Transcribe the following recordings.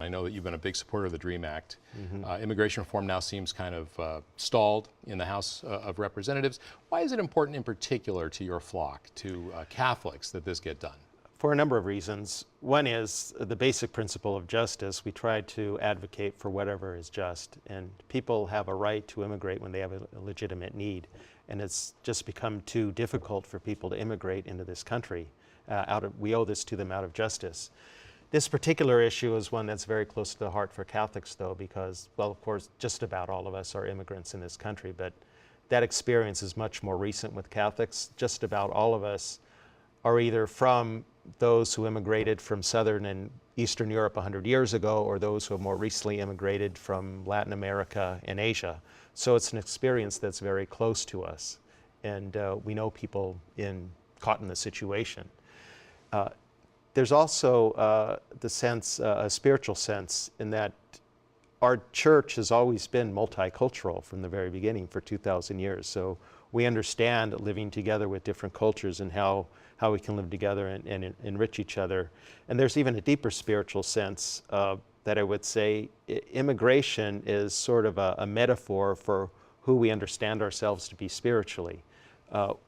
I know that you've been a big supporter of the DREAM Act. Immigration reform now seems kind of stalled in the House of Representatives. Why is it important in particular to your flock, to Catholics, that this get done? For a number of reasons. One is the basic principle of justice. We try to advocate for whatever is just, and people have a right to immigrate when they have a legitimate need. And it's just become too difficult for people to immigrate into this country. We owe this to them out of justice. This particular issue is one that's very close to the heart for Catholics, though, because, well, of course, just about all of us are immigrants in this country, but that experience is much more recent with Catholics. Just about all of us are either from those who immigrated from Southern and Eastern Europe 100 years ago, or those who have more recently immigrated from Latin America and Asia. So it's an experience that's very close to us, and we know people caught in the situation. There's also the sense, a spiritual sense, in that our church has always been multicultural from the very beginning for 2,000 years. So we understand living together with different cultures and how we can live together and enrich each other. And there's even a deeper spiritual sense that I would say immigration is sort of a metaphor for who we understand ourselves to be spiritually.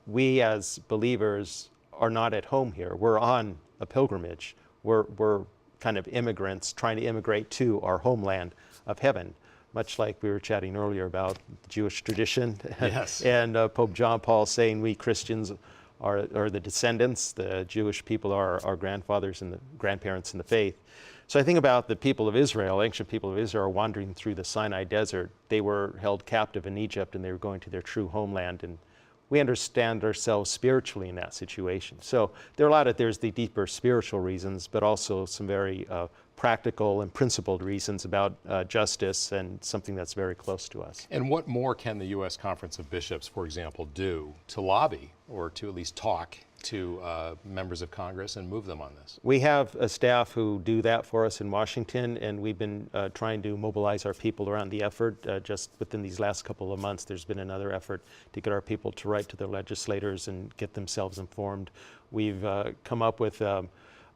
We as believers are not at home here. We're on a pilgrimage. We're kind of immigrants trying to immigrate to our homeland of heaven, much like we were chatting earlier about the Jewish tradition. Yes. And Pope John Paul saying we Christians are the descendants, the Jewish people are our grandfathers and the grandparents in the faith. So I think about the people of Israel, ancient people of Israel, wandering through the Sinai desert. They were held captive in Egypt and they were going to their true homeland, and we understand ourselves spiritually in that situation. So there's the deeper spiritual reasons, but also some very practical and principled reasons about justice and something that's very close to us. And what more can the U.S. Conference of Bishops, for example, do to lobby or to at least talk to members of Congress and move them on this? We have a staff who do that for us in Washington, and we've been trying to mobilize our people around the effort. Just within these last couple of months, there's been another effort to get our people to write to their legislators and get themselves informed. We've come up with a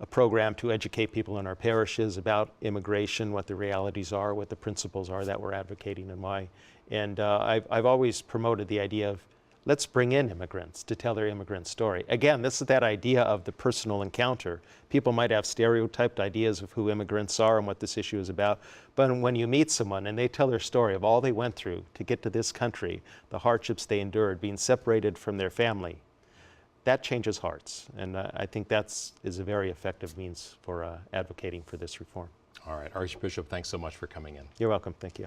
program to educate people in our parishes about immigration, what the realities are, what the principles are that we're advocating and why. And I've always promoted the idea of let's bring in immigrants to tell their immigrant story. Again, this is that idea of the personal encounter. People might have stereotyped ideas of who immigrants are and what this issue is about, but when you meet someone and they tell their story of all they went through to get to this country, the hardships they endured, being separated from their family, that changes hearts. And I think that is a very effective means for advocating for this reform. All right, Archbishop, thanks so much for coming in. You're welcome. Thank you.